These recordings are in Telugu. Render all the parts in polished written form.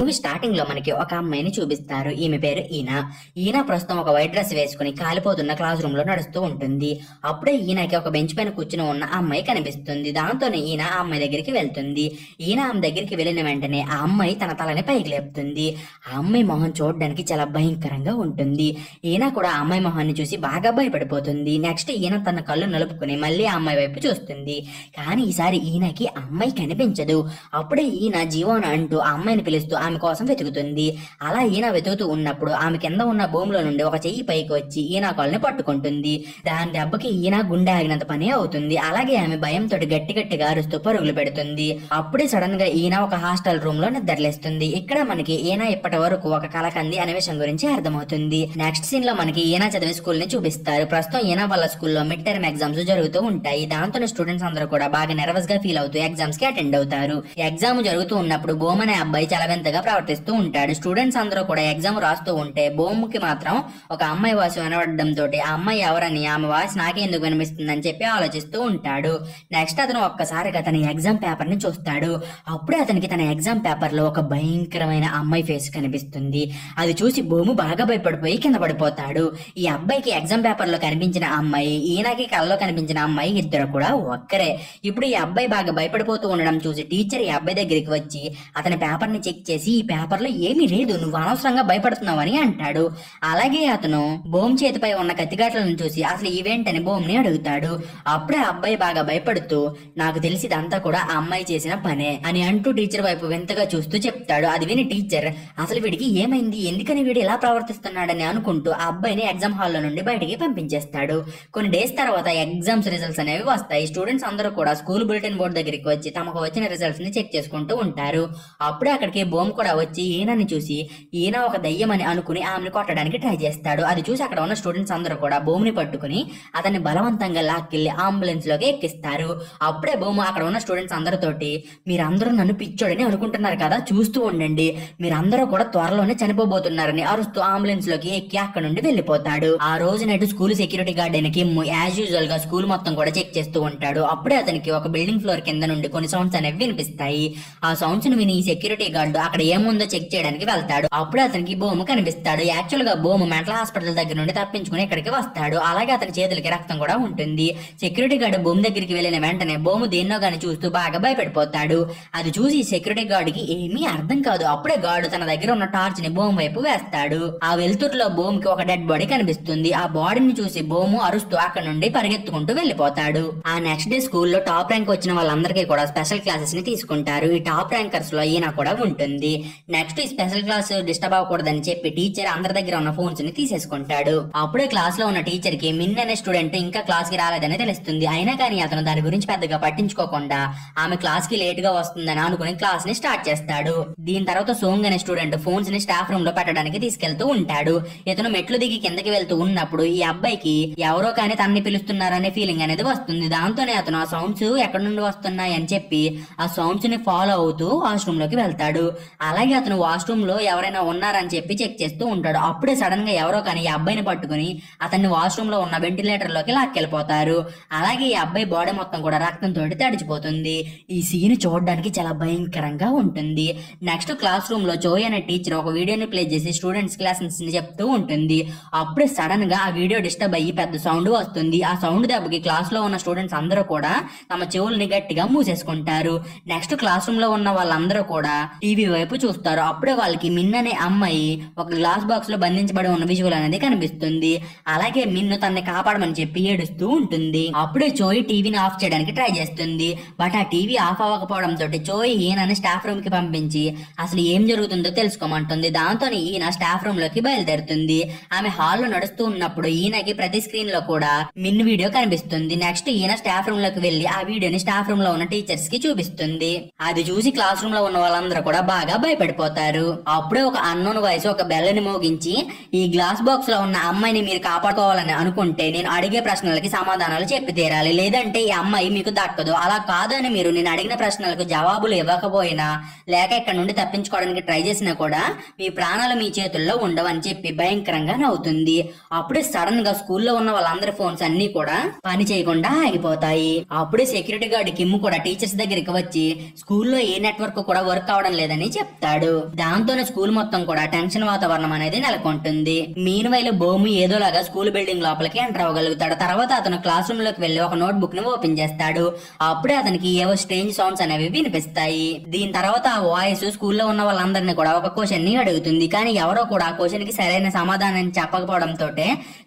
మూవీ స్టార్టింగ్ లో మనకి ఒక అమ్మాయిని చూపిస్తారు. ఈమె పేరు ఈనా. ఈనా ప్రస్తుతం ఒక వైట్ డ్రెస్ వేసుకుని కాలిపోతున్న క్లాస్ రూమ్ లో నడుస్తూ ఉంటుంది. అప్పుడే ఈనాకి ఒక బెంచ్ పైన కూర్చుని ఉన్న అమ్మాయి కనిపిస్తుంది. దాంతోనే ఈనా ఆ అమ్మాయి దగ్గరికి వెళ్తుంది. ఈనా ఆమె దగ్గరికి వెళ్ళిన వెంటనే ఆ అమ్మాయి తన తలని పైకి లేపుతుంది. ఆ అమ్మాయి మొహం చూడడానికి చాలా భయంకరంగా ఉంటుంది. ఈనా కూడా ఆ అమ్మాయి మొహాన్ని చూసి బాగా భయపడిపోతుంది. నెక్స్ట్ ఈనా తన కళ్ళు నలుపుకుని మళ్ళీ ఆ అమ్మాయి వైపు చూస్తుంది. కానీ ఈసారి ఈనాకి ఆ అమ్మాయి కనిపించదు. అప్పుడే ఈనా జీవన్ అంటూ ఆ అమ్మాయిని పిలుస్తూ ఆమె కోసం వెతుకుతుంది. అలా ఈనా వెతుకుతూ ఉన్నప్పుడు ఆమె కింద ఉన్న భూమిలో నుండి ఒక చెయ్యి పైకి వచ్చి ఈనా కాల్ని పట్టుకుంటుంది. దాని దెబ్బకి ఈనా గుండె ఆగినంత పని అవుతుంది. అలాగే ఆమె భయంతో గట్టి గట్టిగా అరుస్తూ పరుగులు పెడుతుంది. అప్పుడే సడన్ గా ఈనా ఒక హాస్టల్ రూమ్ లో నిద్రలేస్తుంది. ఇక్కడ మనకి ఈనా ఇప్పటి వరకు ఒక కలకంది అనే విషయం గురించి అర్థమవుతుంది. నెక్స్ట్ సీన్ లో మనకి ఈనా చదివే స్కూల్ ని చూపిస్తారు. ప్రస్తుతం ఈనా వాళ్ళ స్కూల్లో మిడ్ టర్మ్ ఎగ్జామ్స్ జరుగుతూ ఉంటాయి. దాంతో స్టూడెంట్స్ అందరూ కూడా బాగా నర్వస్ గా ఫీల్ అవుతూ ఎగ్జామ్స్ కి అటెండ్ అవుతారు. ఎగ్జామ్ జరుగుతూ ఉన్నప్పుడు బోమ్ అనే అబ్బాయి చాలా వింతగా ప్రవర్తిస్తూ ఉంటాడు. స్టూడెంట్స్ అందరూ కూడా ఎగ్జామ్ రాస్తూ ఉంటే బోమ్కి మాత్రం ఒక అమ్మాయి వాయిస్ వినబడడంతో ఆ అమ్మాయి ఎవరని, ఆమె వాయిస్ నాకే ఎందుకు వినిపిస్తుందని చెప్పి ఆలోచిస్తూ ఉంటాడు. నెక్స్ట్ అతను ఒక్కసారిగా తన ఎగ్జామ్ పేపర్ ని చూస్తాడు. అప్పుడే అతనికి తన ఎగ్జామ్ పేపర్ లో ఒక భయంకరమైన అమ్మాయి ఫేస్ కనిపిస్తుంది. అది చూసి బోము బాగా భయపడిపోయి కింద పడిపోతాడు. ఈ అబ్బాయికి ఎగ్జామ్ పేపర్ లో కనిపించిన అమ్మాయి, ఈయనకి కళ్ళలో కనిపించిన అమ్మాయి ఇద్దరు కూడా ఒక్కరే. ఇప్పుడు ఈ అబ్బాయి బాగా భయపడిపోతూ ఉండడం చూసి టీచర్ ఈ అబ్బాయి దగ్గరికి వచ్చి అతని పేపర్ ని చెక్ చేసి ఈ పేపర్ లో ఏమీ లేదు, నువ్వు అనవసరంగా భయపడుతున్నావని అంటాడు. అలాగే అతను బోమ్ చేతిపై ఉన్న కత్తిగాట్లను చూసి అసలు ఈవెంట్ అని బోమ్ ని అడుగుతాడు. అప్పుడే అబ్బాయి బాగా భయపడుతూ నాకు తెలిసి ఇదంతా కూడా ఆ అమ్మాయి చేసిన పనే అని అంటూ టీచర్ వైపు వింతగా చూస్తూ చెప్తాడు. అది విని టీచర్ అసలు వీడికి ఏమైంది, ఎందుకని వీడు ఇలా ప్రవర్తిస్తున్నాడని అనుకుంటూ ఆ అబ్బాయిని ఎగ్జామ్ హాల్లో నుండి బయటికి పంపించేస్తాడు. కొన్ని డేస్ తర్వాత ఎగ్జామ్స్ రిజల్ట్స్ అనేవి వస్తాయి. స్టూడెంట్స్ అందరూ కూడా స్కూల్ బులెటిన్ బోర్డు దగ్గరికి వచ్చి తమకు వచ్చిన రిజల్ట్స్ ని చెక్ చేసుకుంటూ ఉంటారు. అప్పుడే అక్కడికి బోమ్ కూడా వచ్చి ఈయనని చూసి ఈయన ఒక దయ్యం అని అనుకుని ఆమెను కొట్టడానికి ట్రై చేస్తాడు. అది చూసి అక్కడ ఉన్న స్టూడెంట్స్ అందరూ కూడా బోమ్ని పట్టుకుని అతన్ని బలవంతంగా లాక్కెళ్లి అంబులెన్స్ లోకి ఎక్కిస్తారు. అప్పుడే బోమ్ అక్కడ ఉన్న స్టూడెంట్స్ అందరితోటి మీరందరూ నన్ను పిచ్చోడని అనుకుంటున్నారు కదా, చూస్తూ ఉండండి, మీరందరూ కూడా త్వరలోనే చనిపోబోతున్నారని అరుస్తూ అంబులెన్స్ లోకి ఎక్కి అక్కడ నుండి వెళ్లిపోతాడు. ఆ రోజు నైట్ స్కూల్ సెక్యూరిటీ గార్డ్ అయిన కిమ్ యాజ్ యూజువల్ గా స్కూల్ మొత్తం కూడా చెక్ చేస్తూ ఉంటాడు. అప్పుడే అతనికి ఒక బిల్డింగ్ ఫ్లోర్ కింద నుండి కొన్ని సౌండ్స్ అనేవి వినిపిస్తాయి. ఆ సౌండ్స్ ని విని సెక్యూరిటీ గార్డు అక్కడ ఏముందో చెక్ చేయడానికి వెళ్తాడు. అప్పుడే అతనికి బోము కనిపిస్తాడు. యాక్చువల్ గా బోము మెంటల్ హాస్పిటల్ దగ్గర నుండి తప్పించుకుని ఇక్కడికి వస్తాడు. అలాగే అతని చేతులకి రక్తం కూడా ఉంటుంది. సెక్యూరిటీ గార్డు బోము దగ్గరికి వెళ్లిన వెంటనే బోము దేన్నో గాని చూస్తూ బాగా భయపడిపోతాడు. అది చూసి సెక్యూరిటీ గార్డ్ కి ఏమీ అర్థం కాదు. అప్పుడే గార్డు తన దగ్గర ఉన్న టార్చ్ ని బోము వైపు వేస్తాడు. ఆ వెలుతురులో బోమ్ కి ఒక డెడ్ బాడీ కనిపిస్తుంది. ఆ బాడీని చూసి బోము అరుస్తూ అక్కడ నుండి పరిగెత్తుకుంటూ వెళ్లిపోతాడు. ఆ నెక్స్ట్ డే స్కూల్లో టాప్ ర్యాంక్ వచ్చిన వాళ్ళందరికీ కూడా స్పెషల్ క్లాసెస్ ని తీసుకుంటారు. ఈ టాప్ ర్యాంకర్స్ లో ఈయన కూడా ఉంటుంది. నెక్స్ట్ ఈ స్పెషల్ క్లాస్ డిస్టర్బ్ అవ్వకూడదని చెప్పి టీచర్ అందరి దగ్గర ఉన్న ఫోన్స్ ని తీసేసుకుంటాడు. అప్పుడే క్లాస్ లో ఉన్న టీచర్ కి మిన్ అనే స్టూడెంట్ ఇంకా క్లాస్ కి రాలేదని తెలుస్తుంది. అయినా కానీ అతను దాని గురించి పెద్దగా పట్టించుకోకుండా ఆమె క్లాస్ కి లేట్ గా వస్తుందని అనుకుని క్లాస్ ని స్టార్ట్ చేస్తాడు. దీని తర్వాత సోంగ్ అనే స్టూడెంట్ ఫోన్స్ ని స్టాఫ్ రూమ్ లో పెట్టడానికి తీసుకెళ్తూ ఉంటాడు. ఇతను మెట్లు దిగి కిందకి వెళ్తూ ఉన్నప్పుడు ఈ అబ్బాయికి ఎవరో కానీ తనని పిలుస్తున్నారనే ఫీలింగ్ అనేది వస్తుంది. దాంతోనే అతను ఆ సౌండ్స్ ఎక్కడి నుండి వస్తున్నాయి అని చెప్పి ఆ సౌండ్స్ ని ఫాలో అవుతూ వాష్రూమ్ లోకి వెళ్తాడు. అలాగే అతను వాష్రూమ్ లో ఎవరైనా ఉన్నారని చెప్పి చెక్ చేస్తూ ఉంటాడు. అప్పుడే సడన్ గా ఎవరో కానీ ఈ అబ్బాయిని పట్టుకుని అతన్ని వాష్రూమ్ లో ఉన్న వెంటిలేటర్ లోకి లాక్కెళ్ళిపోతారు. అలాగే ఈ అబ్బాయి బాడీ మొత్తం కూడా రక్తంతో తడిచిపోతుంది. ఈ సీన్ చూడడానికి చాలా భయంకరంగా ఉంటుంది. నెక్స్ట్ క్లాస్ రూమ్ లో జోయ్ అనే టీచర్ ఒక వీడియోని ప్లే చేసి స్టూడెంట్స్ కి లెసన్స్ ని చెప్తూ ఉంటుంది. అప్పుడే సడన్ గా ఆ వీడియో డిస్టర్బ్ అయ్యి పెద్ద సౌండ్ వస్తుంది. ఆ సౌండ్ దెబ్బకి క్లాస్ లో ఉన్న స్టూడెంట్స్ అందరూ కూడా తమ చెవుల్ని గట్టిగా మూసేసుకుంటారు. నెక్స్ట్ క్లాస్ రూమ్ లో ఉన్న వాళ్ళందరూ కూడా టీవీ వైపు చూస్తారు. అప్పుడే వాళ్ళకి మిన్ అనే అమ్మాయి ఒక గ్లాస్ బాక్స్ లో బంధించబడి ఉన్న విజువల్ అనేది కనిపిస్తుంది. అలాగే మిన్ను తనని కాపాడమని చెప్పి ఏడుస్తూ ఉంటుంది. అప్పుడే చోయి టీవీని ఆఫ్ చేయడానికి ట్రై చేస్తుంది. బట్ ఆ టీవీ ఆఫ్ అవ్వకపోవడంతో చోయి ఈయనని స్టాఫ్ రూమ్ కి పంపించి అసలు ఏం జరుగుతుందో తెలుసుకోమంటుంది. దాంతో ఈయన స్టాఫ్ రూమ్ లోకి బయలుదేరుతుంది. ఆమె హాల్లో నడుస్తూ ఉన్నప్పుడు ఈయనకి ప్రతి స్క్రీన్ లో కూడా మిన్ వీడియో కనిపిస్తుంది. నెక్స్ట్ ఈయన స్టాఫ్ రూమ్ లోకి వెళ్లి ఆ వీడియోని స్టాఫ్ రూమ్ లో ఉన్న టీచర్స్ కి చూపిస్తుంది. అది చూసి క్లాస్ రూమ్ లో ఉన్న వాళ్ళందరూ కూడా బాగా భయపడిపోతారు. అప్పుడే ఒక అన్నోన్ వాయిస్ ఒక బెల్లని మోగించి ఈ గ్లాస్ బాక్స్ లో ఉన్న అమ్మాయిని మీరు కాపాడుకోవాలని అనుకుంటే నేను అడిగే ప్రశ్నలకి సమాధానాలు చెప్పి తీరాలి, లేదంటే ఈ అమ్మాయి మీకు దక్కదు. అలా కాదని మీరు నేను అడిగిన ప్రశ్నలకు జవాబులు ఇవ్వకపోయినా లేక ఇక్కడ నుండి తప్పించుకోవడానికి ట్రై చేసినా కూడా మీ ప్రాణాలు మీ చేతుల్లో ఉండవని చెప్పి భయంకరంగా నవ్వుతుంది. అప్పుడే సడన్ గా స్కూల్లో ఉన్న వాళ్ళందరి ఫోన్స్ అన్ని కూడా పని చేయకుండా ఆగిపోతాయి. అప్పుడే సెక్యూరిటీ గార్డ్ కిమ్ కూడా టీచర్స్ దగ్గరికి వచ్చి స్కూల్లో ఏ నెట్వర్క్ కూడా వర్క్ అవడం లేదని చెప్తారు. చెప్తాడు. దాంతోనే స్కూల్ మొత్తం కూడా టెన్షన్ వాతావరణం అనేది నెలకొంటుంది. మీన్ వైల్ భూమి ఏదోలాగా స్కూల్ బిల్డింగ్ లోపలికి ఎంటర్ అవ్వగలుగుతాడు. తర్వాత అతను క్లాస్ రూమ్ లోకి వెళ్లి ఒక నోట్ బుక్ ని ఓపెన్ చేస్తాడు. అప్పుడే అతనికి ఏవో స్ట్రేంజ్ సౌండ్స్ అనేవి వినిపిస్తాయి. దీని తర్వాత ఆ వాయిస్ స్కూల్లో ఉన్న వాళ్ళందరినీ కూడా ఒక క్వశ్చన్ ని అడుగుతుంది. కానీ ఎవరో కూడా ఆ క్వశ్చన్ కి సరైన సమాధానం చెప్పకపోవడంతో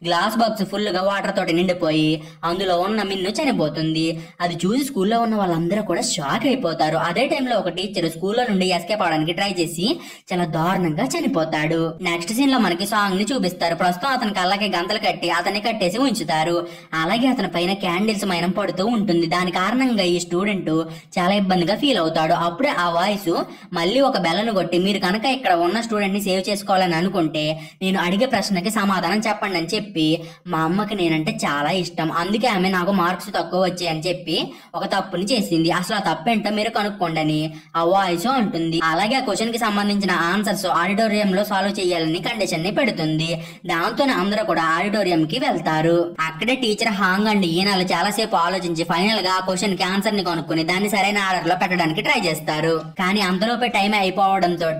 గ్లాస్ బాక్స్ ఫుల్ గా వాటర్ తోటి నిండిపోయి అందులో ఉన్న మిన్ను చనిపోతుంది. అది చూసి స్కూల్లో ఉన్న వాళ్ళందరూ కూడా షాక్ అయిపోతారు. అదే టైంలో ఒక టీచర్ స్కూల్లో నుండి ఎస్కేప్ అవడానికి ట్రై చేసి చాలా దారుణంగా చనిపోతాడు. నెక్స్ట్ సీన్ లో మనకి సాంగ్ ని చూపిస్తారు. ప్రస్తుతం అతని కళ్ళకి గంతలు కట్టి అతన్ని కట్టేసి ఉంచుతారు. అలాగే అతని పైన క్యాండిల్స్ మైనం పడుతూ ఉంటుంది. దాని కారణంగా ఈ స్టూడెంట్ చాలా ఇబ్బందిగా ఫీల్ అవుతాడు. అప్పుడే ఆ వాయిస్ మళ్ళీ ఒక బెల్లను కొట్టి, మీరు కనుక ఇక్కడ ఉన్న స్టూడెంట్ ని సేవ్ చేసుకోవాలని అనుకుంటే నేను అడిగే ప్రశ్నకి సమాధానం చెప్పండి అని చెప్పి, మా అమ్మకి నేనంటే చాలా ఇష్టం, అందుకే ఆమె నాకు మార్క్స్ తక్కువ వచ్చాయి అని చెప్పి ఒక తప్పుని చేసింది. అసలు ఆ తప్పు ఏంటో మీరు కనుక్కోండి అని ఆ వాయిస్ అంటుంది. అలాగే ఆ క్వశ్చన్ కి సంబంధించిన ఆన్సర్స్ ఆడిటోరియం లో సాల్వ్ చేయాలని కండిషన్ ని పెడుతుంది. దాంతోనే అందరూ కూడా ఆడిటోరియం కి వెళ్తారు. అక్కడే టీచర్ హాంగ్ అండ్ ఈనాలు చాలాసేపు ఆలోచించి ఫైనల్ గా ఆ క్వశ్చన్ కి ఆన్సర్ ని కనుక్కుని దాన్ని సరైన ఆర్డర్ లో పెట్టడానికి ట్రై చేస్తారు. కానీ అంతలోపే టైం అయిపోవడంతో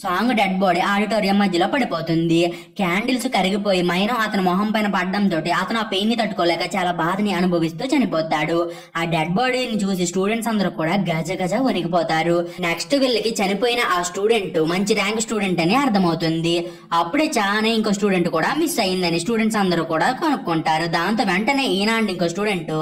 సాంగ్ డెడ్ బాడీ ఆడిటోరియం మధ్యలో పడిపోతుంది. క్యాండిల్స్ కరిగిపోయి మైనం అతని మొహం పైన పడడంతో అతను ఆ పెయిన్ ని తట్టుకోలేక చాలా బాధని అనుభవిస్తూ చనిపోతాడు. ఆ డెడ్ బాడీని చూసి స్టూడెంట్స్ అందరూ కూడా గజ గజ వణికిపోతారు. నెక్స్ట్ వీళ్ళకి చనిపోయిన ఆ స్టూడెంట్ మంచి ర్యాంక్ స్టూడెంట్ అని అర్థమవుతుంది. అప్పుడే చానే ఇంకో స్టూడెంట్ కూడా మిస్ అయిందని స్టూడెంట్స్ అందరూ కూడా కనుక్కుంటారు. దాంతో వెంటనే ఈయన అండ్ ఇంకో స్టూడెంట్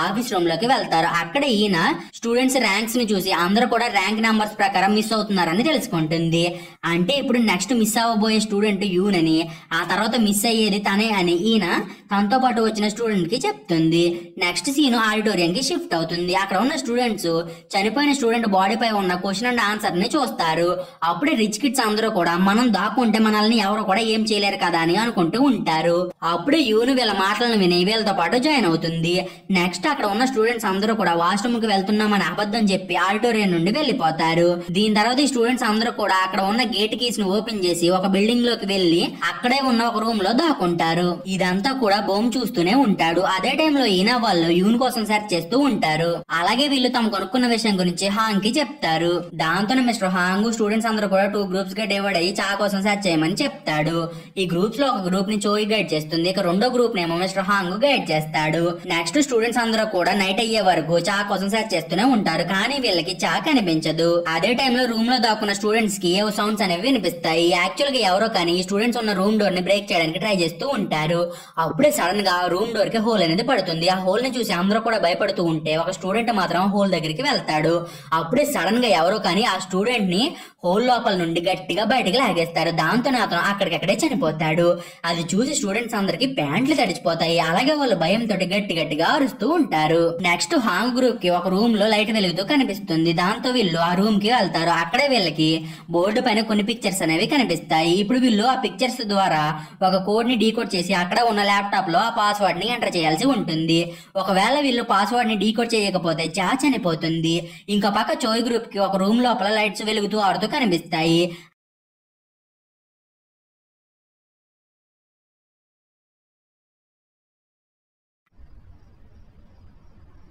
ఆఫీస్ రూమ్ లోకి వెళ్తారు. అక్కడ ఈయన స్టూడెంట్స్ ర్యాంక్స్ ని చూసి అందరూ కూడా ర్యాంక్ నెంబర్స్ ప్రకారం మిస్ అవుతున్నారని తెలుసుకుంటుంది. అంటే ఇప్పుడు నెక్స్ట్ మిస్ అవ్వబోయే స్టూడెంట్ యూనని, ఆ తర్వాత మిస్ అయ్యేది తనే అని ఈయన తనతో పాటు వచ్చిన స్టూడెంట్ కి చెప్తుంది. నెక్స్ట్ సీన్ ఆడిటోరియం కి షిఫ్ట్ అవుతుంది. అక్కడ ఉన్న స్టూడెంట్స్ చనిపోయిన స్టూడెంట్ బాడీ పై ఉన్న క్వశ్చన్ అండ్ ఆన్సర్ ని చూస్తారు. అప్పుడే రిచ్ కిడ్స్ అందరూ కూడా మనం దాక్కుంటే మనల్ని ఎవరు కూడా ఏం చేయలేరు కదా అని అనుకుంటూ ఉంటారు. అప్పుడే యూను వీళ్ళ మాటలను విని వీళ్ళతో పాటు జాయిన్ అవుతుంది. నెక్స్ట్ అక్కడ ఉన్న స్టూడెంట్స్ అందరూ కూడా వాష్రూమ్ కి వెళ్తున్నామని అబద్ధం చెప్పి ఆడిటోరియం నుండి వెళ్లిపోతారు. దీని తర్వాత ఈ స్టూడెంట్స్ అందరూ కూడా అక్కడ ఉన్న గేట్ కీస్ ని ఓపెన్ చేసి ఒక బిల్డింగ్ లోకి వెళ్లి అక్కడే ఉన్న ఒక రూమ్ లో దాక్కుంటారు. ఇదంతా కూడా బోమ్ చూస్తూనే ఉంటాడు. అదే టైంలో ఈయన వాళ్ళు యూన్ కోసం సెర్చ్ చేస్తూ ఉంటారు. అలాగే వీళ్ళు తమ కొనుక్కున్న విషయం గురించి హాంగ్ కి చెప్తారు. దాంతోనే మిస్టర్ హాంగ్ స్టూడెంట్స్ అందరూ కూడా 2 గ్రూప్స్ గా డివైడ్ అయ్యి చా కోసం సెర్చ్ చేయమని చెప్తాడు. ఈ గ్రూప్స్ లో ఒక గ్రూప్ ని చోయి గైడ్ చేస్తుంది. ఇక రెండో గ్రూప్ నేమో మిస్టర్ హాంగ్ గైడ్ చేస్తాడు. నెక్స్ట్ స్టూడెంట్స్ అందరూ కూడా నైట్ అయ్యే వరకు చా కోసం సెర్చ్ చేస్తూనే ఉంటారు. కానీ వీళ్ళకి చా కనిపించదు. అదే టైంలో రూమ్ లో దాక్కున్న స్టూడెంట్స్ కి ఏవో సౌండ్స్ అనేవి వినిపిస్తాయి. యాక్చువల్ గా ఎవరో కానీ స్టూడెంట్స్ ఉన్న రూమ్ డోర్ ని బ్రేక్ చేయడానికి ట్రై చేస్తూ ఉంటారు. అప్పుడే సడన్ గా రూమ్ డోర్ కి హోల్ అనేది పడుతుంది. ఆ హోల్ ని చూసి అందరూ కూడా భయపడుతూ ఉంటే ఒక స్టూడెంట్ మాత్రం హోల్ దగ్గరికి వెళ్తాడు. అప్పుడే సడన్ గా ఎవరో కానీ ఆ స్టూడెంట్ ని హోల్ లోపల నుండి గట్టిగా బయటికి లాగేస్తారు. దాంతోనే అతను అక్కడికక్కడే చనిపోతాడు. అది చూసి స్టూడెంట్స్ అందరికి ప్యాంట్లు తడిచిపోతాయి. అలాగే వాళ్ళు భయంతో గట్టిగా అరుస్తూ ఉంటారు. నెక్స్ట్ హాంగ్ గ్రూప్ కి ఒక రూమ్ లో లైట్ వెలుగుతూ కనిపిస్తుంది. దాంతో వీళ్ళు ఆ రూమ్ కి వెళ్తారు. అక్కడే వీళ్ళకి బోర్డు పైన కొన్ని పిక్చర్స్ అనేవి కనిపిస్తాయి. ఇప్పుడు వీళ్ళు ఆ పిక్చర్స్ ద్వారా ఒక కోడ్ ని డీకోడ్ చేసి అక్కడ ఉన్న ల్యాప్టాప్ లో ఆ పాస్వర్డ్ ని ఎంటర్ చేయాల్సి ఉంటుంది. ఒకవేళ వీళ్ళు పాస్వర్డ్ ని డీకోడ్ చేయకపోతే చా చనిపోతుంది. ఇంకో పక్క చోయ్ గ్రూప్ కి ఒక రూమ్ లోపల లైట్స్ వెలుగుతూ ఆడుతూ కనిపిస్తాయి.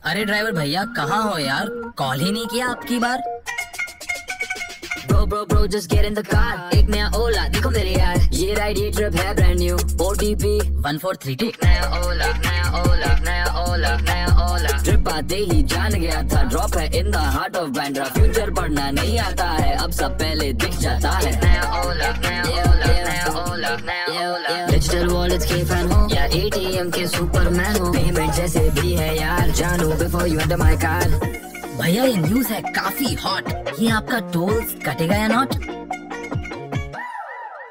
अरे ड्राइवर भैया कहाँ हो यार, कॉल ही नहीं किया आपकी बार। Bro, just get in the car. एक नया ओला देखो मेरे यार, ये राइड ये ट्रिप है ब्रांड न्यू। OTP 1432। नया ओला ट्रिप आते ही जान गया था, ड्रॉप है in the heart of Bandra. Future पढ़ना नहीं आता है, अब सब पहले दिख जाता है। नया ओला डिजिटल वॉलेट्स के फैन हो या ATM के सुपरमैन हो, पेमेंट जैसे भी है यार, जानू before you enter my car. भैया ये न्यूज़ है काफी हॉट, ये आपका टोल्स कटेगा या नॉट?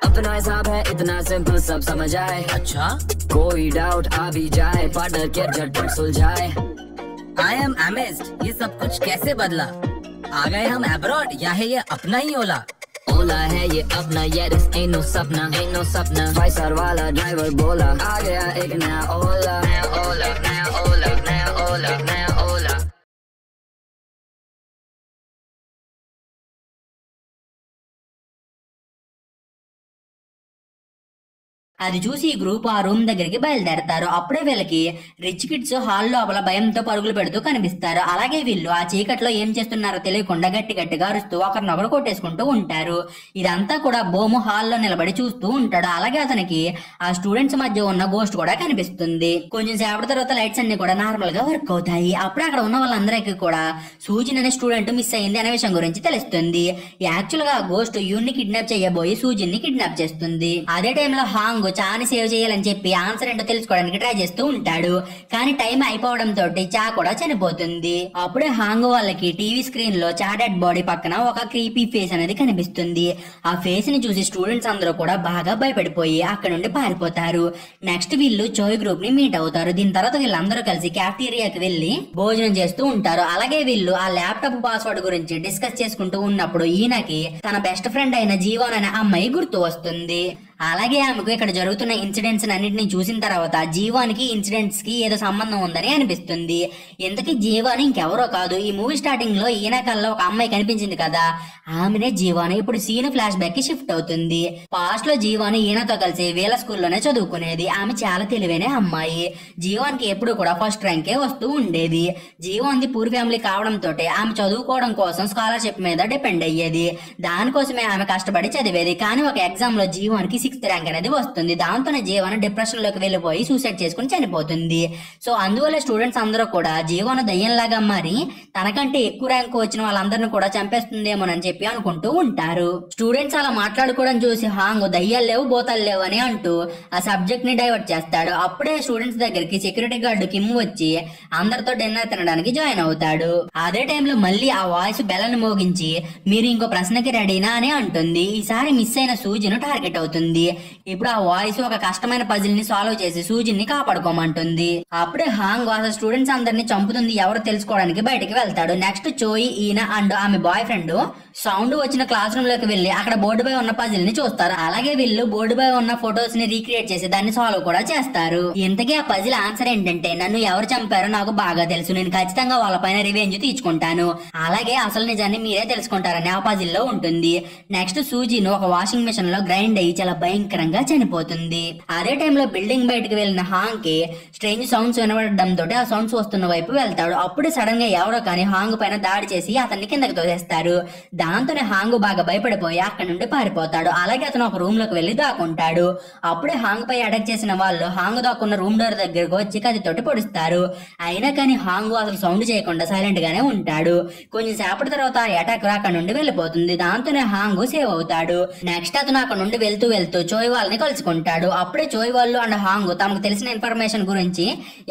अपना हिसाब है इतना सिंपल सब समझ आए। अच्छा कोई डाउट आ भी जाए, पार्टनर के झटपट सुलझाए। आई एम अमेज्ड, ये सब कुछ कैसे बदला? आ गए हम अब्रॉड या है ये अपना ही ओला? ओला है ये अपना, ये दिस ain't no सपना 5 स्टार वाला ड्राइवर बोला, आ गया एक नया ओला। అది చూసి ఈ గ్రూప్ ఆ రూమ్ దగ్గరికి బయలుదేరతారు. అప్పుడే వీళ్ళకి రిచ్ కిడ్స్ హాల్ లోపల భయంతో పరుగులు పెడుతూ కనిపిస్తారు. అలాగే వీళ్ళు ఆ చీకట్లో ఏం చేస్తున్నారో తెలియకుండా గట్టి గట్టిగా అరుస్తూ ఒకరినొకరు కొట్టేసుకుంటూ ఉంటారు. ఇదంతా కూడా బోము హాల్లో నిలబడి చూస్తూ ఉంటాడు. అలాగే అతనికి ఆ స్టూడెంట్స్ మధ్య ఉన్న గోస్ట్ కూడా కనిపిస్తుంది. కొంచెం సేపటి తర్వాత లైట్స్ అన్ని కూడా నార్మల్ గా వర్క్ అవుతాయి. అప్పుడే అక్కడ ఉన్న వాళ్ళందరికీ కూడా సూజిన్ అనే స్టూడెంట్ మిస్ అయింది అనే విషయం గురించి తెలుస్తుంది. యాక్చువల్ గా గోస్ట్ యూన్ ని కిడ్నాప్ చేయబోయి సూజిన్ ని కిడ్నాప్ చేస్తుంది. అదే టైంలో హాంగ్ చాని సేవ్ చేయాలని చెప్పి ఆన్సర్ ఏంటో తెలుసుకోవడానికి ట్రై చేస్తూ ఉంటాడు. కానీ టైం అయిపోవడం తోటి చా కూడా చనిపోతుంది. అప్పుడే హాంగ్ వాళ్ళకి టీవీ స్క్రీన్ లో చా డెడ్ బాడీ పక్కన ఒక క్రీపీ ఫేస్ అనేది కనిపిస్తుంది. ఆ ఫేస్ ని చూసి స్టూడెంట్స్ అందరూ కూడా బాగా భయపడిపోయి అక్కడ నుండి పారిపోతారు. నెక్స్ట్ వీళ్ళు చోయ్ గ్రూప్ ని మీట్ అవుతారు. దీని తర్వాత వీళ్ళందరూ కలిసి క్యాఫ్టీరియాకి వెళ్లి భోజనం చేస్తూ ఉంటారు. అలాగే వీళ్ళు ఆ ల్యాప్టాప్ పాస్వర్డ్ గురించి డిస్కస్ చేసుకుంటూ ఉన్నప్పుడు ఈయనకి తన బెస్ట్ ఫ్రెండ్ అయిన జీవన్ అనే అమ్మాయి గుర్తు వస్తుంది. అలాగే ఆమెకు ఇక్కడ జరుగుతున్న ఇన్సిడెంట్స్ అన్నింటినీ చూసిన తర్వాత జీవానికి ఇన్సిడెంట్స్ కి ఏదో సంబంధం ఉందని అనిపిస్తుంది. ఇంతకీ జీవాని ఇంకెవరో కాదు, ఈ మూవీ స్టార్టింగ్ లో ఈయన కల్లో ఒక అమ్మాయి కనిపించింది కదా, ఆమెనే జీవాని. ఇప్పుడు సీన్ ఫ్లాష్ బ్యాక్ కి షిఫ్ట్ అవుతుంది. పాస్ట్ లో జీవాని ఈయనతో కలిసి వీళ్ళ స్కూల్లోనే చదువుకునేది. ఆమె చాలా తెలివైన అమ్మాయి. జీవానికి ఎప్పుడు కూడా ఫస్ట్ ర్యాంకే వస్తూ ఉండేది. జీవాన్ది పూర్ ఫ్యామిలీ కావడంతో ఆమె చదువుకోవడం కోసం స్కాలర్షిప్ మీద డిపెండ్ అయ్యేది. దానికోసమే ఆమె కష్టపడి చదివేది. కానీ ఒక ఎగ్జామ్ లో జీవానికి 6th ర్యాంక్ అనేది వస్తుంది. దాంతోనే జీవన్ డిప్రెషన్ లోకి వెళ్ళిపోయి సూసైడ్ చేసుకుని చనిపోతుంది. సో అందువల్ల స్టూడెంట్స్ అందరూ కూడా జీవన్ దయ్యంలాగా మారి తనకంటే ఎక్కువ ర్యాంక్ వచ్చిన వాళ్ళందరినీ కూడా చంపేస్తుందేమోనని చెప్పి అనుకుంటూ ఉంటారు. స్టూడెంట్స్ అలా మాట్లాడుకోవడం చూసి హాంగ్ దయ్యాలు లేవు బోతాలు లేవు అని అంటూ ఆ సబ్జెక్ట్ ని డైవర్ట్ చేస్తాడు. అప్పుడే స్టూడెంట్స్ దగ్గరికి సెక్యూరిటీ గార్డు కిమ్ వచ్చి అందరితో డిన్నర్ తినడానికి జాయిన్ అవుతాడు. అదే టైంలో మళ్ళీ ఆ వాయిస్ బెల్లని మోగించి మీరు ఇంకో ప్రశ్నకి రెడీనా అని అంటుంది. ఈసారి మిస్ అయిన సూజిను టార్గెట్ అవుతుంది. ఇప్పుడు ఆ వాయిస్ ఒక కష్టమైన పజిల్ ని సాల్వ్ చేసి సూజిన్ ని కాపాడుకోమంటుంది. అప్పుడే హాంగ్ అసలు స్టూడెంట్స్ అందరినీ చంపుతుంది ఎవరు తెలుసుకోవడానికి బయటికి వెళ్తాడు. నెక్స్ట్ చోయి ఈయన అండ్ ఆమె బాయ్ ఫ్రెండ్ సౌండ్ వచ్చిన క్లాస్ రూమ్ లోకి వెళ్లి అక్కడ బోర్డు పై ఉన్న పజిల్ ని చూస్తారు. అలాగే వీళ్ళు బోర్డు పై ఉన్న ఫొటోస్ ని రీక్రియేట్ చేసి దాన్ని సాల్వ్ కూడా చేస్తారు. ఇంతకీ ఆ పజిల్ ఆన్సర్ ఏంటంటే నన్ను ఎవరు చంపారో నాకు బాగా తెలుసు, నేను ఖచ్చితంగా వాళ్ళపైన రివెంజ్ తీసుకుంటాను, అలాగే అసలు నిజాన్ని మీరే తెలుసుకుంటారని ఆ పజిల్ లో ఉంటుంది. నెక్స్ట్ సూజిన్ ఒక వాషింగ్ మెషిన్ లో గ్రైండ్ అయ్యి చాలా భయంకరంగా చనిపోతుంది. అదే టైంలో బిల్డింగ్ బయటకు వెళ్లిన హాంగ్ కి స్ట్రేంజ్ సౌండ్స్ వినబడడంతో ఆ సౌండ్స్ వస్తున్న వైపు వెళ్తాడు. అప్పుడు సడన్ గా ఎవరో కానీ హాంగ్ పైన దాడి చేసి అతన్ని కిందకి తోసేస్తారు. దాంతోనే హాంగ్ బాగా భయపడిపోయి అక్కడ నుండి పారిపోతాడు. అలాగే అతను ఒక రూమ్ లోకి వెళ్లి దాక్కుంటాడు. అప్పుడే హాంగ్ పై అటాక్ చేసిన వాళ్ళు హాంగ్ దాక్కున్న రూమ్ డోర్ దగ్గరకు వచ్చి కత్తితోటి పొడుస్తారు. అయినా కానీ హాంగ్ అసలు సౌండ్ చేయకుండా సైలెంట్ గానే ఉంటాడు. కొంచెం సేపటి తర్వాత ఆ అటాక్ అక్కడ నుండి వెళ్ళిపోతుంది. దాంతోనే హాంగ్ సేవ్ అవుతాడు. నెక్స్ట్ అతను అక్కడ నుండి వెళ్తూ చోయ్ వాళ్ళని కలుసుకుంటాడు. అప్పుడే చోయ్ వాళ్ళు అండ్ హాంగ్ తమకు తెలిసిన ఇన్ఫర్మేషన్ గురించి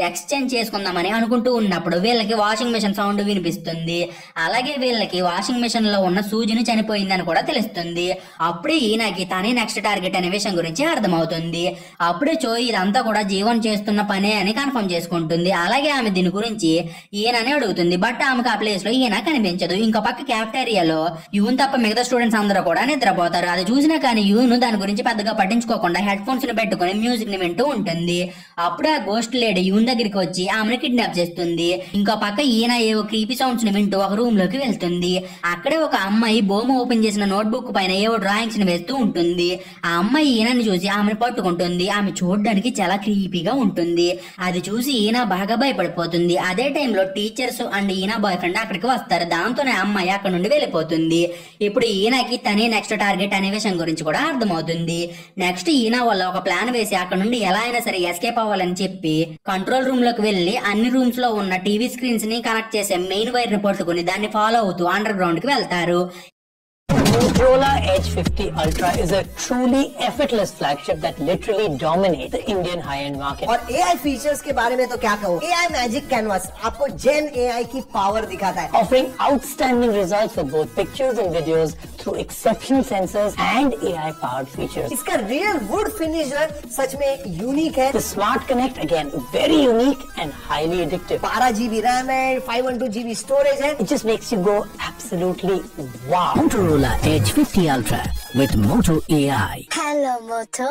ఎక్స్చేంజ్ చేసుకుందామని అనుకుంటూ ఉన్నప్పుడు వీళ్ళకి వాషింగ్ మెషిన్ సౌండ్ వినిపిస్తుంది. అలాగే వీళ్ళకి వాషింగ్ మెషిన్ లో ఉన్న సూజిని చనిపోయిందని కూడా తెలుస్తుంది. అప్పుడే ఈయనకి తనే నెక్స్ట్ టార్గెట్ అనే విషయం గురించి అర్థమవుతుంది. అప్పుడే చోయ్ ఇదంతా కూడా జీవన్ చేస్తున్న పనే అని కన్ఫర్మ్ చేసుకుంటుంది. అలాగే ఆమె దీని గురించి ఈయనని అడుగుతుంది. బట్ ఆమెకు ఆ ప్లేస్ లో ఈయన కనిపించదు. ఇంకో పక్క క్యాఫ్టేరియాలో యూన్ తప్ప మిగతా స్టూడెంట్స్ అందరూ కూడా నిద్రపోతారు. అది చూసినా కానీ యూన్ దాని గురించి పెద్దగా పట్టించుకోకుండా హెడ్ ఫోన్స్ ని పెట్టుకుని మ్యూజిక్ ని వింటూ ఉంటుంది. అప్పుడు ఆ గోస్ట్ లేడీ యూన్ దగ్గరికి వచ్చి ఆమెను కిడ్నాప్ చేస్తుంది. ఇంకో పక్క ఈయన ఏవో క్రీపీ సౌండ్స్ ని వింటూ ఒక రూమ్ లోకి వెళ్తుంది. అక్కడే ఒక అమ్మాయి బొమ్మ ఓపెన్ చేసిన నోట్బుక్ పైన ఏవో డ్రాయింగ్స్ ని వేస్తూ ఉంటుంది. ఆ అమ్మాయి ఈయనని చూసి ఆమెను పట్టుకుంటుంది. ఆమె చూడడానికి చాలా క్రీపీగా ఉంటుంది. అది చూసి ఈయన బాగా భయపడిపోతుంది. అదే టైంలో టీచర్స్ అండ్ ఈయన బాయ్ ఫ్రెండ్ అక్కడికి వస్తారు. దాంతోనే అమ్మాయి అక్కడ నుండి వెళ్ళిపోతుంది. ఇప్పుడు ఈయనకి తనే నెక్స్ట్ టార్గెట్ అనే విషయం గురించి కూడా అర్థమవుతుంది. నెక్స్ట్ ఈయన వల్ల ఒక ప్లాన్ వేసి అక్కడ నుండి ఎలా అయినా సరే ఎస్కేప్ అవ్వాలని చెప్పి కంట్రోల్ రూమ్ లోకి వెళ్లి అన్ని రూమ్స్ లో ఉన్న టీవీ స్క్రీన్స్ ని కనెక్ట్ చేసే మెయిన్ వైర్ ని పట్టుకుని దాన్ని ఫాలో అవుతూ అండర్ గ్రౌండ్ కి వెళ్తారు. Motorola Edge 50 Ultra is a truly effortless flagship that literally dominates the Indian high-end market. और AI फीचर्स के बारे में तो क्या कहूँ, AI मैजिक कैनवास आपको जेन AI की पावर दिखाता है, offering outstanding results for both pictures and videos through exceptional sensors and AI-powered features. इसका रियल वुड फिनिश सच में यूनिक है. The Smart Connect again very unique and highly addictive. 12 GB RAM है, 512 GB स्टोरेज है. It just makes you go absolutely wow. Motorola Edge 50 Ultra with Moto AI. Hello, Moto.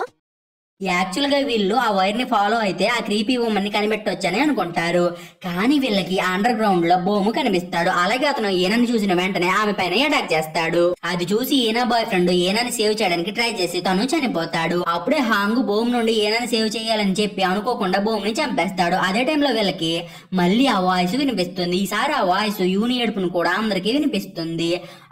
Actual గా వీళ్ళు ఆ వైర్ ని ఫాలో అయితే ఆ క్రీపీ ఉమెన్ ని కనిపెట్టొచ్చని అనుకుంటారు. కానీ వీళ్ళకి అండర్ గ్రౌండ్ లో బోము కనిపిస్తాడు. అలాగే అతను ఈయనని చూసిన వెంటనే ఆమె పైన అటాక్ చేస్తాడు. అది చూసి ఈయన బాయ్ ఫ్రెండ్ ఈయనని సేవ్ చేయడానికి ట్రై చేసి తను చనిపోతాడు. అప్పుడే హాంగ్ బోమ్ నుండి ఈయనని సేవ్ చేయాలని చెప్పి అనుకోకుండా బోమ్ ని చంపేస్తాడు. అదే టైంలో వీళ్ళకి మళ్ళీ ఆ వాయిస్ వినిపిస్తుంది. ఈసారి ఆ వాయిస్ యూని ఏడుపును కూడా అందరికి వినిపిస్తుంది.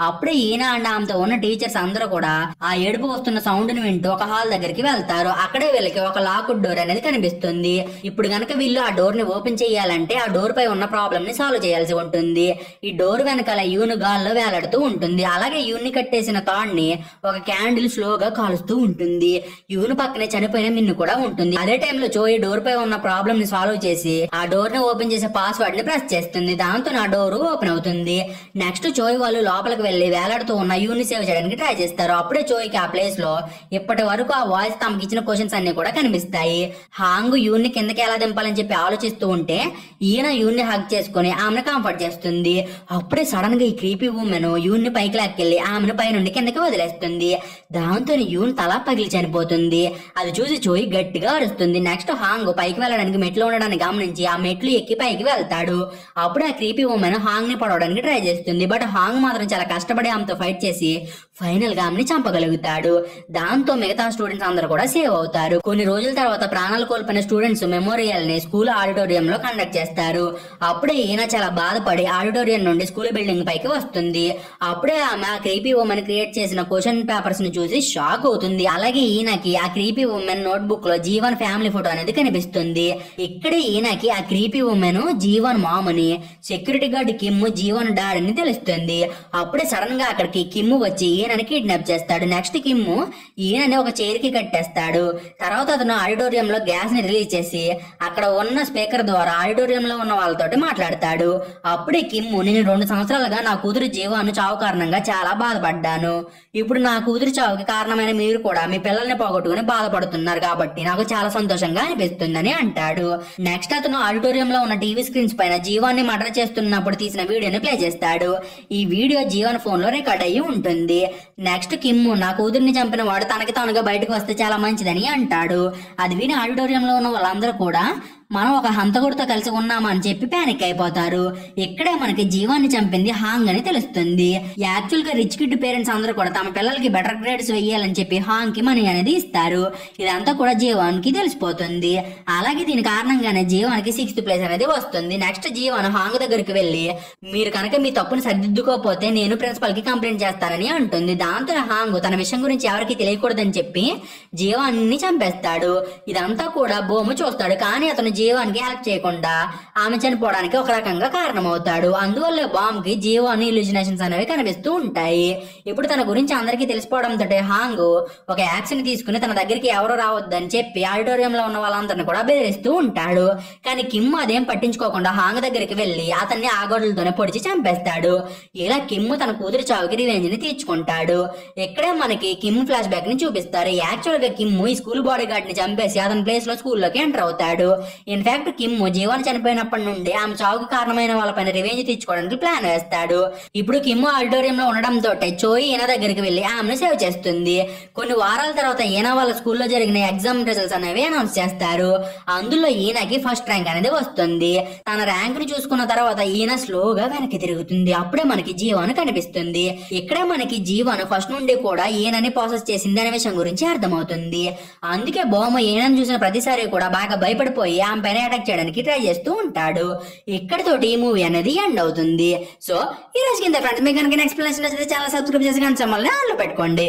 అప్పుడే ఈయన అండ్ ఆమెతో ఉన్న టీచర్స్ అందరూ కూడా ఆ ఏడుపు వస్తున్న సౌండ్ ని వింటూ ఒక హాల్ దగ్గరికి వెళ్తారు. అక్కడే వీళ్ళకి ఒక లాక్డ్ డోర్ అనేది కనిపిస్తుంది. ఇప్పుడు గనక వీళ్ళు ఆ డోర్ ని ఓపెన్ చేయాలంటే ఆ డోర్ పై ఉన్న ప్రాబ్లమ్ ని సాల్వ్ చేయాల్సి ఉంటుంది. ఈ డోర్ వెనకాల యూన్ గాల్లో వేలాడుతూ ఉంటుంది. అలాగే యూన్ ని కట్టేసిన తాడ్ ని ఒక క్యాండిల్ స్లోగా కాలుస్తూ ఉంటుంది. యూన్ పక్కనే చనిపోయిన మిన్ను కూడా ఉంటుంది. అదే టైంలో చోయి డోర్ పై ఉన్న ప్రాబ్లమ్ ని సాల్వ్ చేసి ఆ డోర్ ని ఓపెన్ చేసే పాస్వర్డ్ ని ప్రెస్ చేస్తుంది. దాంతో ఆ డోర్ ఓపెన్ అవుతుంది. నెక్స్ట్ చోయి వాళ్ళు లోపలికి వెళ్లి వేలాడుతూ ఉన్న యూన్ ని సేవ్ చేయడానికి ట్రై చేస్తారు. అప్పుడే చోయికి ఆ ప్లేస్ లో ఇప్పటి వరకు ఆ వాయిస్ తమకి ఇచ్చిన క్వశ్చన్స్ అన్ని కూడా కనిపిస్తాయి. హాంగ్ యూన్ ని కిందకి ఎలా దింపాలని చెప్పి ఆలోచిస్తూ ఉంటే ఈయన యూన్ ని హగ్ చేసుకుని ఆమెను కంఫర్ట్ చేస్తుంది. అప్పుడే సడన్ గా ఈ క్రీపీ ఉమెన్ యూన్ ని పైకి లాక్కెళ్లి ఆమెను పై నుండి కిందకి వదిలేస్తుంది. దాంతో యూన్ తల పగిలి చనిపోతుంది. అది చూసి చోయి గట్టిగా అరుస్తుంది. నెక్స్ట్ హాంగ్ పైకి వెళ్ళడానికి మెట్లు ఉండడాన్ని గమనించి ఆ మెట్లు ఎక్కి పైకి వెళ్తాడు. అప్పుడు ఆ క్రీపీ ఉమెన్ హాంగ్ ని పడవడానికి ట్రై చేస్తుంది. బట్ హాంగ్ మాత్రం చాలా కష్టపడి ఆమెతో ఫైట్ చేసి ఫైనల్ గా ఆమెని చంపగలుగుతాడు. దాంతో మిగతా స్టూడెంట్స్ అందరూ కూడా సేవ్ అవుతారు. కొన్ని రోజుల తర్వాత ప్రాణాలు కోల్పోయిన స్టూడెంట్స్ మెమోరియల్ ని స్కూల్ ఆడిటోరియం లో కండక్ట్ చేస్తారు. అప్పుడే ఈయన చాలా బాధపడి ఆడిటోరియం నుండి స్కూల్ బిల్డింగ్ పైకి వస్తుంది. అప్పుడే ఆమె ఆ క్రీపీ ఉమెన్ క్రియేట్ చేసిన క్వశ్చన్ పేపర్స్ ని చూసి షాక్ అవుతుంది. అలాగే ఈయనకి ఆ క్రీపీ ఉమెన్ నోట్ బుక్ లో జీవన్ ఫ్యామిలీ ఫోటో అనేది కనిపిస్తుంది. ఇక్కడే ఈయనకి ఆ క్రీపీ ఉమెన్ జీవన్ మామ్ అని, security guard Kim Jeevan dad అని తెలుస్తుంది. అప్పుడే సడన్ గా అక్కడికి కిమ్ వచ్చి ఈయనని కిడ్నాప్ చేస్తాడు. నెక్స్ట్ కిమ్ ఈయనని ఒక చైర్ కి కట్టేస్తాడు. తర్వాత అతను ఆడిటోరియం లో గ్యాస్ ని రిలీజ్ చేసి అక్కడ ఉన్న స్పీకర్ ద్వారా ఆడిటోరియం లో ఉన్న వాళ్ళతోటి మాట్లాడతాడు. అప్పుడే కిమ్, నేను 2 సంవత్సరాలుగా నా కూతురు జీవాను చావు కారణంగా చాలా బాధపడ్డాను. ఇప్పుడు నా కూతురు చావుకి కారణమైన మీరు కూడా మీ పిల్లల్ని పోగొట్టుకుని బాధపడుతున్నారు కాబట్టి నాకు చాలా సంతోషంగా అనిపిస్తుందని అంటాడు. నెక్స్ట్ అతను ఆడిటోరియం లో ఉన్న టీవీ స్క్రీన్స్ పైన జీవాన్ని మర్డర్ చేస్తున్నప్పుడు తీసిన వీడియోని ప్లే చేస్తాడు. ఈ వీడియో జీవన్ ఫోన్ లో రికార్డ్ అయ్యి ఉంటుంది. నెక్స్ట్ కిమ్, నా కూతుర్ని చంపిన వాడు తనకి తానుగా బయటకు వస్తే చాలా మంచిదని అంటాడు. అది విని ఆడిటోరియం లో ఉన్న వాళ్ళందరూ కూడా మనం ఒక హంతకుడితో కలిసి ఉన్నామని చెప్పి పానిక్ అయిపోతారు. ఇక్కడే మనకి జీవాన్ని చంపింది హాంగ్ అని తెలుస్తుంది. యాక్చువల్ గా రిచ్ కిడ్ పేరెంట్స్ అందరూ కూడా తమ పిల్లలకి బెటర్ గ్రేడ్స్ వెయ్యాలని చెప్పి హాంగ్ కి మనీ అనేది ఇస్తారు. ఇదంతా కూడా జీవాన్ కి తెలిసిపోతుంది. అలాగే దీని కారణంగానే జీవానికి 6th ప్లేస్ అనేది వస్తుంది. నెక్స్ట్ జీవాన్ హాంగ్ దగ్గరికి వెళ్లి మీరు కనుక మీ తప్పుని సరిదిద్దుకోకపోతే నేను ప్రిన్సిపల్ కి కంప్లైంట్ చేస్తానని అంటుంది. దాంతో హాంగ్ తన విషయం గురించి ఎవరికి తెలియకూడదని చెప్పి జీవాన్ని చంపేస్తాడు. ఇదంతా కూడా బోము చూస్తాడు. కానీ అతను జీవానికి హెల్ప్ చేయకుండా ఆమె చనిపోవడానికి ఒక రకంగా కారణమవుతాడు. అందువల్ల బాంబ్ కి జీవాన్ని ఇల్యూజినేషన్స్ అనేవి కనిపిస్తూ ఉంటాయి. ఇప్పుడు తన గురించి అందరికీ తెలిసిపోవడంతో హాంగ్ ఒక యాక్షన్ తీసుకుని తన దగ్గరికి ఎవరు రావద్దని చెప్పి ఆడిటోరియం లో ఉన్న వాళ్ళందరినీ కూడా బెదిరిస్తూ ఉంటాడు. కానీ కిమ్ అదేం పట్టించుకోకుండా హాంగ్ దగ్గరికి వెళ్లి అతన్ని ఆ గొడ్లతోనే పొడిచి చంపేస్తాడు. ఇలా కిమ్ తన కూతురి చావుకి రివెంజ్ ని తీర్చుకుంటాడు. ఇక్కడే మనకి కిమ్ ఫ్లాష్ బ్యాక్ ని చూపిస్తారు. యాక్చువల్ గా కిమ్ ఈ స్కూల్ బాడీ గార్డ్ ని చంపేసి అతని ప్లేస్ లో స్కూల్లోకి ఎంటర్ అవుతాడు. ఇన్ఫాక్ట్ కిమ్ జీవన్ చనిపోయినప్పటి నుండి ఆమె చావుకు కారణమైన వాళ్ళపైన రివెంజ్ తీర్చుకోవడానికి ప్లాన్ వేస్తాడు. ఇప్పుడు కిమ్ ఆడిటోరియం లో ఉండడంతో చోయి ఈయన దగ్గరికి వెళ్లి ఆమెను సేవ్ చేస్తుంది. కొన్ని వారాల తర్వాత ఈయన వాళ్ళ స్కూల్లో జరిగిన ఎగ్జామ్ రిజల్ట్స్ అనేవి అనౌన్స్ చేస్తారు. అందులో ఈయనకి ఫస్ట్ ర్యాంక్ అనేది వస్తుంది. తన ర్యాంక్ ని చూసుకున్న తర్వాత ఈయన స్లోగా వెనక్కి తిరుగుతుంది. అప్పుడే మనకి జీవన్ కనిపిస్తుంది. ఇక్కడే మనకి జీవన్ ఫస్ట్ నుండి కూడా ఈయనని ప్రాసెస్ చేసింది అనే విషయం గురించి అర్థమవుతుంది. అందుకే బొమ్మ ఈయనని చూసిన ప్రతిసారి కూడా బాగా భయపడిపోయి ఆమె పైన అటాక్ చేయడానికి ట్రై చేస్తూ ఉంటాడు. ఇక్కడితోటి ఈ మూవీ అనేది ఎండ్ అవుతుంది. సో ఈ రోజు కింద ఫ్రెండ్స్ మీకు కనుక ఎక్స్ప్లెనేషన్ నచ్చితే చాలా సబ్స్క్రైబ్ చేసి కానీ ఆన్లో పెట్టుకోండి.